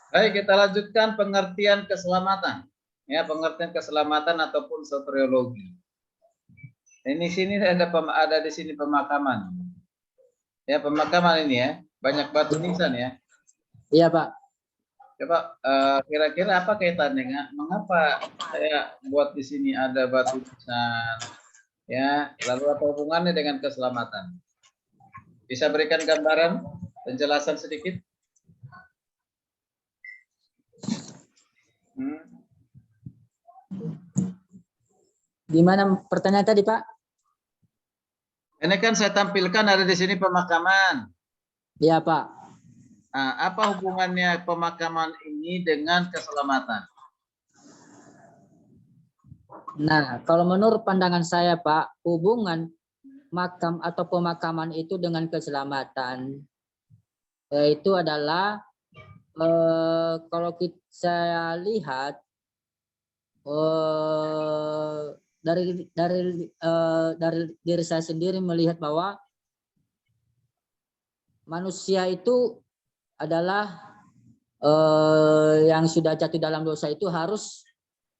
Baik, kita lanjutkan pengertian keselamatan. Ya, pengertian keselamatan ataupun soteriologi. Ini sini ada di sini pemakaman. Ya, pemakaman ini ya, banyak batu nisan ya. Iya, Pak. Coba kira-kira apa kaitannya? Mengapa saya buat di sini ada batu nisan? Ya, lalu apa hubungannya dengan keselamatan? Bisa berikan gambaran, penjelasan sedikit? Gimana pertanyaan tadi, Pak? Ini kan saya tampilkan ada di sini pemakaman. Iya, Pak. Nah, apa hubungannya pemakaman ini dengan keselamatan? Nah, kalau menurut pandangan saya, Pak, hubungan makam atau pemakaman itu dengan keselamatan, yaitu adalah kalau saya lihat dari diri saya sendiri melihat bahwa manusia itu adalah yang sudah jatuh dalam dosa itu harus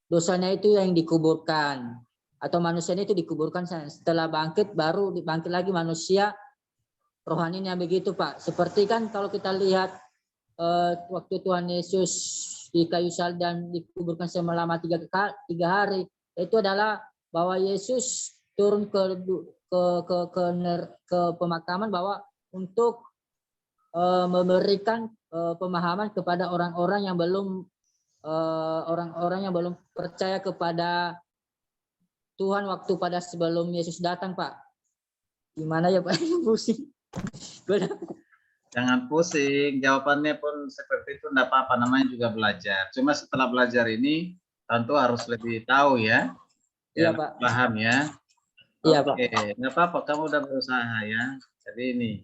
dosanya itu yang dikuburkan, atau manusianya itu dikuburkan setelah bangkit baru dibangkit lagi manusia rohaninya, begitu Pak. Seperti kan kalau kita lihat waktu Tuhan Yesus di kayu salib dan dikuburkan selama 3 hari, itu adalah bahwa Yesus turun ke pemakaman bahwa untuk memberikan pemahaman kepada orang-orang yang belum percaya kepada Tuhan waktu pada sebelum Yesus datang, Pak. Gimana ya, Pak? Pusing. Jangan pusing, jawabannya pun seperti itu enggak apa-apa, namanya juga belajar. Cuma setelah belajar ini tentu harus lebih tahu ya. Iya, Ya, Pak. paham ya. Iya, Pak. Oke, enggak apa-apa, kamu udah berusaha ya. Jadi ini.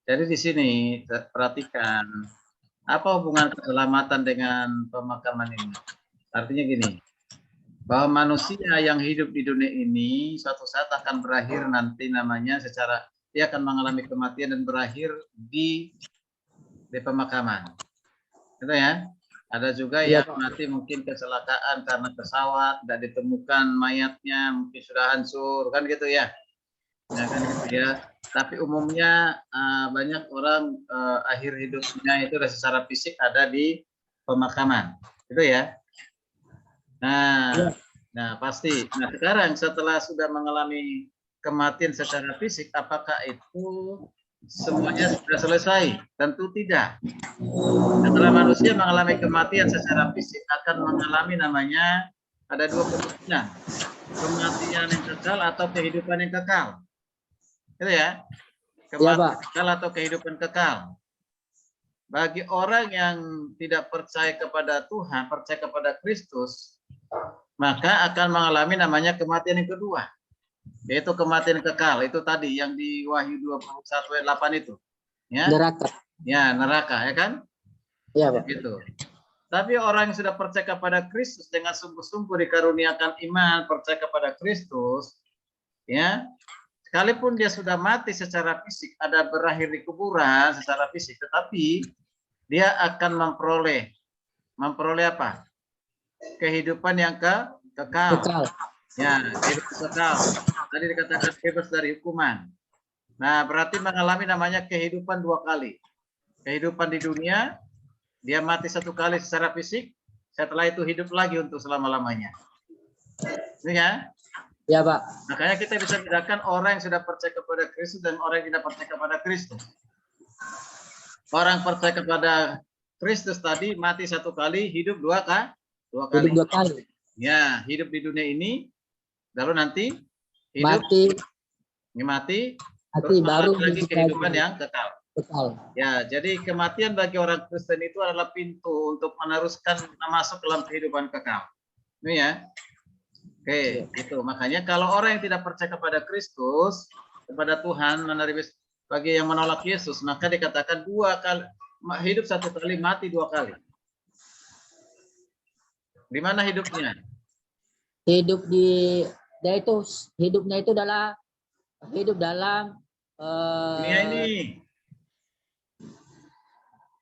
Jadi di sini perhatikan apa hubungan keselamatan dengan pemakaman ini? Artinya gini, bahwa manusia yang hidup di dunia ini suatu saat akan berakhir nanti namanya secara dia akan mengalami kematian dan berakhir di pemakaman. Itu ya. Ada juga Iya, yang Pak. mati mungkin kecelakaan karena pesawat, tidak ditemukan mayatnya, mungkin sudah hancur, kan gitu ya. Ya kan gitu ya. Tapi umumnya banyak orang akhir hidupnya itu secara fisik ada di pemakaman. Itu ya. Nah, nah pasti. Nah sekarang setelah sudah mengalami kematian secara fisik, apakah itu semuanya sudah selesai? Tentu tidak. Setelah manusia mengalami kematian secara fisik akan mengalami namanya ada 2 kemungkinan. Kematian yang kekal atau kehidupan yang kekal. Gitu ya. Kematian kekal atau kehidupan kekal. Bagi orang yang tidak percaya kepada Tuhan, percaya kepada Kristus, maka akan mengalami namanya kematian yang kedua, yaitu kematian kekal. Itu tadi yang di Wahyu 21 ayat 8 itu. Ya. Neraka. Ya, neraka, ya kan? Iya, Pak. Gitu. Tapi orang yang sudah percaya kepada Kristus dengan sungguh-sungguh dikaruniakan iman, percaya kepada Kristus, ya, sekalipun dia sudah mati secara fisik, ada berakhir di kuburan secara fisik, tetapi dia akan memperoleh apa? Kehidupan yang kekal. Ya, kehidupan kekal. Tadi dikatakan bebas dari hukuman. Nah, berarti mengalami namanya kehidupan 2 kali. Kehidupan di dunia, dia mati 1 kali secara fisik, setelah itu hidup lagi untuk selama-lamanya. Ini ya? Ya, Pak. Makanya kita bisa bedakan orang yang sudah percaya kepada Kristus dan orang yang tidak percaya kepada Kristus. Orang percaya kepada Kristus tadi mati 1 kali, hidup 2 kali. Hidup 2 kali. Ya, hidup di dunia ini, lalu nanti hidup mati terus baru lagi kehidupan yang kekal. Ya, jadi kematian bagi orang Kristen itu adalah pintu untuk meneruskan masuk dalam kehidupan kekal. Ini ya. Oke, itu. Makanya kalau orang yang tidak percaya kepada Kristus, kepada Tuhan, bagi yang menolak Yesus, maka dikatakan 2 kali hidup 1 kali, mati 2 kali. Di mana hidupnya? Hidupnya itu adalah hidup dalam dunia ini.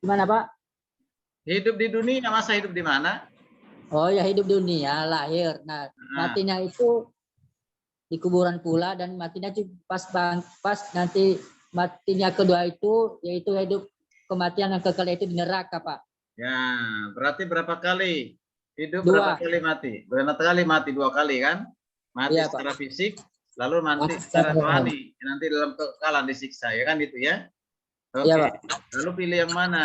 Gimana, Pak? Hidup di dunia, masa hidup di mana? Oh ya, hidup dunia, lahir. Nah, Nah, matinya itu di kuburan pula, dan matinya itu pas nanti matinya kedua itu yaitu hidup kematian yang kekal itu di neraka, Pak. ya, berarti berapa kali hidup, berapa Dua. kali mati? Berapa kali mati? 2 kali kan? Mati Iya, Pak. secara fisik, lalu mati Mati secara secara rohani. rohani. Nanti dalam kekekalan disiksa, ya kan itu ya? Iya, Oke. Pak. Lalu pilih yang mana?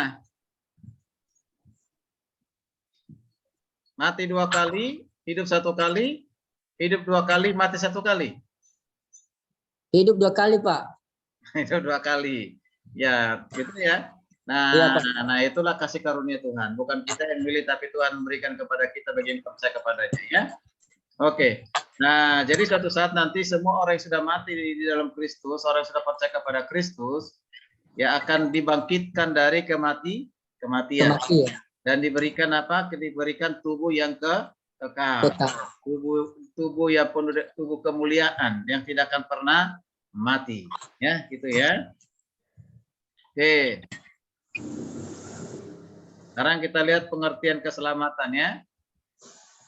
Mati 2 kali, hidup 1 kali, hidup 2 kali, mati 1 kali. Hidup 2 kali, Pak. Hidup 2 kali. Ya, gitu ya. Iya, Nah, Pak. nah itulah kasih karunia Tuhan. Bukan kita yang milih, tapi Tuhan memberikan kepada kita bagi yang percaya kepadanya, ya. Oke. Nah, jadi suatu saat nanti semua orang yang sudah mati di dalam Kristus, orang yang sudah percaya kepada Kristus, ya akan dibangkitkan dari kematian Kematian. dan diberikan apa? Diberikan tubuh yang kekal. Kekal. Tubuh yang penuh tubuh kemuliaan yang tidak akan pernah mati. Ya, gitu ya. Oke. Sekarang kita lihat pengertian keselamatan ya.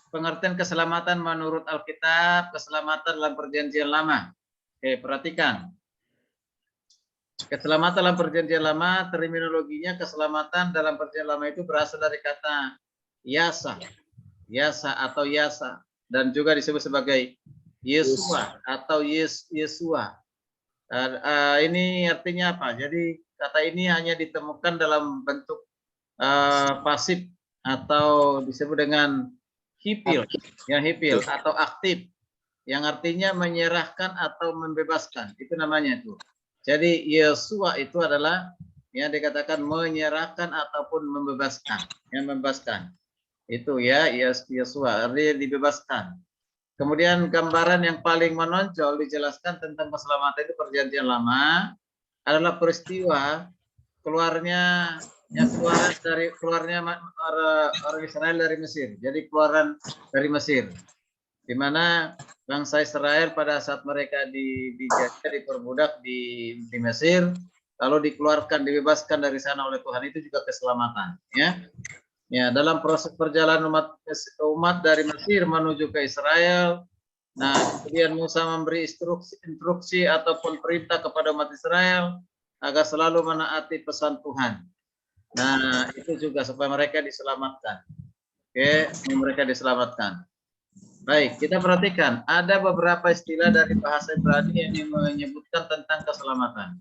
Pengertian keselamatan menurut Alkitab, keselamatan dalam perjanjian lama. Oke, perhatikan. Keselamatan dalam perjanjian lama, terminologinya keselamatan dalam perjanjian lama itu berasal dari kata yasa. Yasa atau yasa. Dan juga disebut sebagai Yesua atau Yesua. Ini artinya apa? Jadi kata ini hanya ditemukan dalam bentuk pasif atau disebut dengan hipil, ya hipil atau aktif, yang artinya menyerahkan atau membebaskan. Itu namanya itu. Jadi Yesua itu adalah yang dikatakan menyerahkan ataupun membebaskan, yang membebaskan. Itu ya Yesua, artinya dibebaskan. Kemudian gambaran yang paling menonjol dijelaskan tentang keselamatan itu perjanjian lama adalah peristiwa keluarnya keluarnya orang Israel dari Mesir. Jadi keluaran dari Mesir, di mana bangsa Israel pada saat mereka dijajah, diperbudak di Mesir, lalu dikeluarkan, dibebaskan dari sana oleh Tuhan, itu juga keselamatan. Ya, ya dalam proses perjalanan umat dari Mesir menuju ke Israel. Nah, kemudian Musa memberi instruksi ataupun perintah kepada umat Israel agar selalu menaati pesan Tuhan. Nah, itu juga supaya mereka diselamatkan. Oke, mereka diselamatkan. Baik, kita perhatikan. Ada beberapa istilah dari bahasa Ibrani yang menyebutkan tentang keselamatan.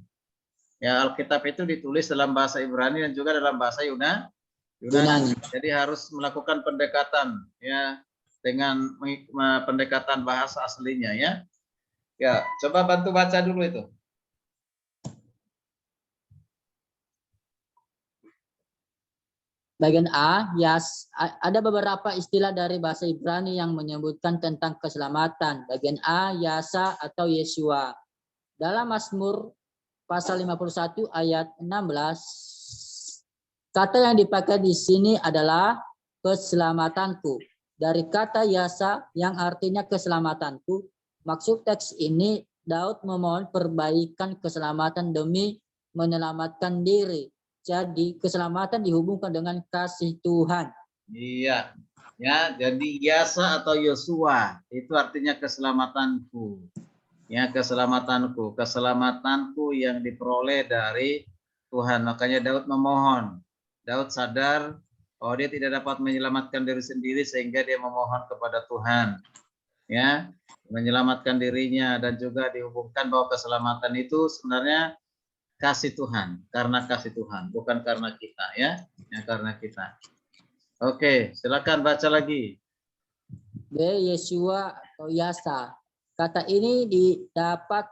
Ya, Alkitab itu ditulis dalam bahasa Ibrani dan juga dalam bahasa Yunani. Jadi harus melakukan pendekatan ya dengan pendekatan bahasa aslinya ya. Ya, coba bantu baca dulu itu. Bagian A, ada beberapa istilah dari bahasa Ibrani yang menyebutkan tentang keselamatan. Bagian A, Yasa atau Yesua. Dalam Mazmur pasal 51 ayat 16, kata yang dipakai di sini adalah keselamatanku. Dari kata Yasa yang artinya keselamatanku, maksud teks ini Daud memohon perbaikan keselamatan demi menyelamatkan diri. Jadi keselamatan dihubungkan dengan kasih Tuhan. Iya, ya. Jadi Yasa atau Yosua itu artinya keselamatanku. Ya, keselamatanku yang diperoleh dari Tuhan. Makanya Daud memohon. Daud sadar bahwa dia tidak dapat menyelamatkan diri sendiri sehingga dia memohon kepada Tuhan. Ya, menyelamatkan dirinya dan juga dihubungkan bahwa keselamatan itu sebenarnya kasih Tuhan, karena kasih Tuhan, bukan karena kita ya, karena kita. Oke, silakan baca lagi. B. Yesua atau Yasa. Kata ini dapat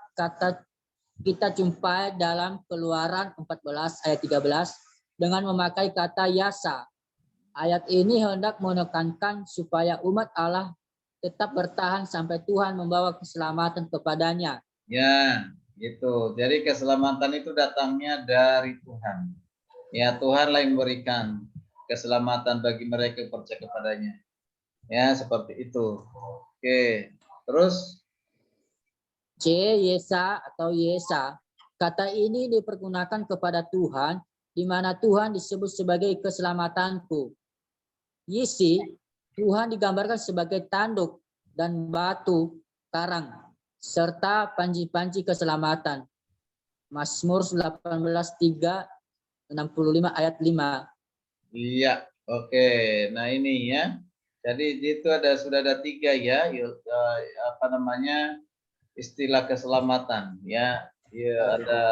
kita jumpai dalam Keluaran 14 ayat 13 dengan memakai kata Yasa. Ayat ini hendak menekankan supaya umat Allah tetap bertahan sampai Tuhan membawa keselamatan kepadanya. Ya, gitu. Jadi keselamatan itu datangnya dari Tuhan. Ya, Tuhanlah yang memberikan keselamatan bagi mereka yang percaya kepadanya. Ya, seperti itu. Oke. Terus C. Yesa atau Yesa. Kata ini dipergunakan kepada Tuhan di mana Tuhan disebut sebagai keselamatanku. Yisi, Tuhan digambarkan sebagai tanduk dan batu karang, serta panji-panji keselamatan. Mazmur 18:3-65 ayat 5. Iya, oke. Nah ini ya. Jadi itu sudah ada 3 ya, apa namanya, istilah keselamatan ya. Ya ada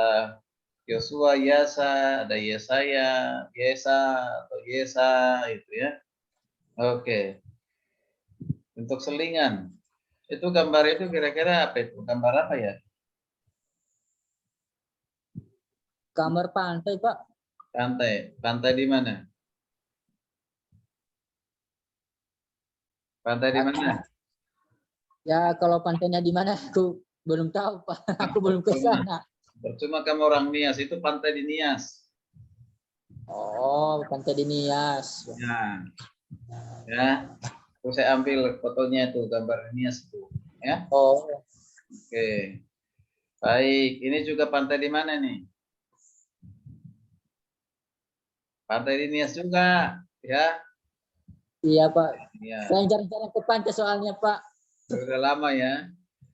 Yosua, Yasa, ada Yesaya, Yesa atau Yesa itu ya. Oke. Untuk selingan. Itu gambar itu kira-kira apa itu? Gambar apa ya? Gambar pantai, Pak. Pantai. Pantai di mana? Pantai di mana? Ya kalau pantainya di mana aku belum tahu, Pak. Aku belum ke sana. Percuma kamu orang Nias, itu pantai di Nias. Oh, pantai di Nias. Ya. Ya. Terus saya ambil fotonya itu, gambar Nias itu, ya. Oh, Oke. Baik, ini juga pantai di mana nih? Pantai di Nias juga, ya. iya, Pak. Ya. Saya jarang-jarang ke pantai soalnya, Pak. Sudah lama ya.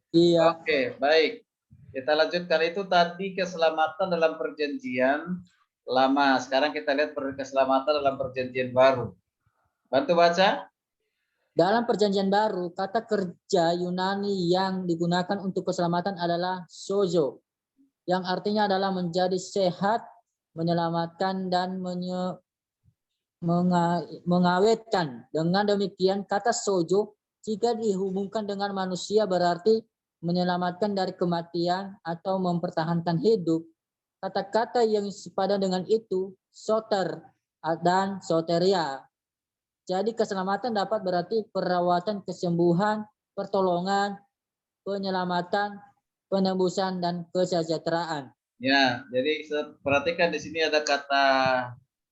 Iya. Oke, baik. Kita lanjutkan, itu tadi keselamatan dalam perjanjian lama. Sekarang kita lihat keselamatan dalam perjanjian baru. Bantu baca. Dalam perjanjian baru, kata kerja Yunani yang digunakan untuk keselamatan adalah sozo, yang artinya adalah menjadi sehat, menyelamatkan, dan mengawetkan. Dengan demikian, kata sojo jika dihubungkan dengan manusia berarti menyelamatkan dari kematian atau mempertahankan hidup. Kata-kata yang sepadan dengan itu, soter dan soteria. Jadi keselamatan dapat berarti perawatan, kesembuhan, pertolongan, penyelamatan, penembusan, dan kesejahteraan. Ya, jadi perhatikan di sini ada kata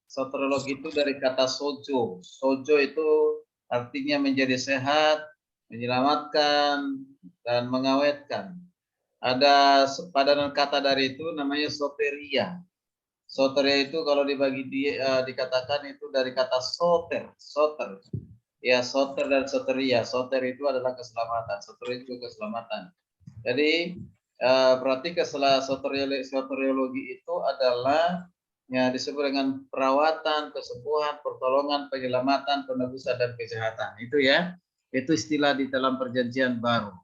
soteriologi itu dari kata sojo. Sojo itu artinya menjadi sehat, menyelamatkan, dan mengawetkan. Ada padanan kata dari itu namanya soteria. Soteria itu kalau dikatakan itu dari kata soter, soter. Ya, soter dan soteria. Soter itu adalah keselamatan, soter itu keselamatan. Jadi berarti soteriologi itu adalah ya disebut dengan perawatan, kesembuhan, pertolongan, penyelamatan, penebusan, dan kesehatan. Itu ya, itu istilah di dalam perjanjian baru.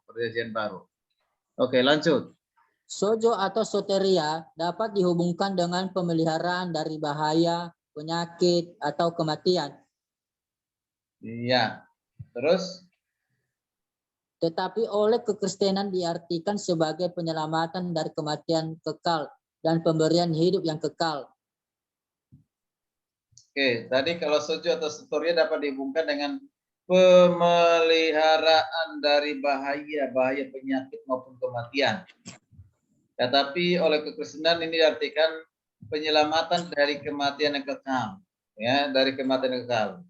Oke, lanjut. Sojo atau soteria dapat dihubungkan dengan pemeliharaan dari bahaya, penyakit, atau kematian. Iya. Terus? Tetapi oleh kekristenan diartikan sebagai penyelamatan dari kematian kekal dan pemberian hidup yang kekal. Oke, tadi kalau sojo atau soteria dapat dihubungkan dengan pemeliharaan dari bahaya penyakit maupun kematian. Tetapi oleh kekristenan ini diartikan penyelamatan dari kematian yang kekal, ya, dari kematian yang kekal,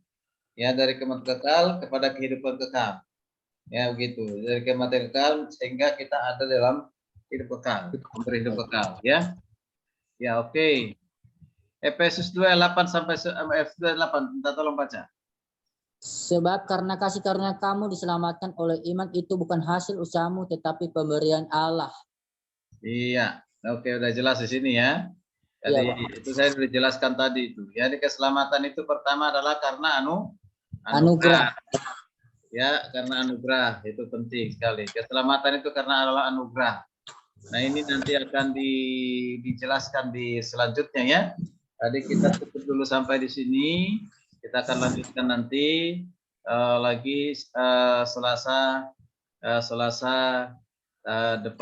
ya, dari kematian kekal kepada kehidupan kekal, ya, begitu, dari kematian kekal sehingga kita ada dalam hidup kekal, memberi hidup kekal, ya, ya, oke. Efesus 2:8 sampai Efesus 2:8, minta tolong baca. Sebab karena kasih karunia kamu diselamatkan oleh iman itu bukan hasil usahamu tetapi pemberian Allah. Iya, oke, udah jelas di sini ya. Jadi Iya, Pak. itu saya sudah jelaskan tadi itu. Jadi keselamatan itu pertama adalah karena Anugerah. ya, karena anugerah, itu penting sekali. Keselamatan itu karena adalah anugerah. Nah, ini nanti akan dijelaskan di selanjutnya ya. Tadi kita cukup dulu sampai di sini. Kita akan lanjutkan nanti lagi Selasa depan.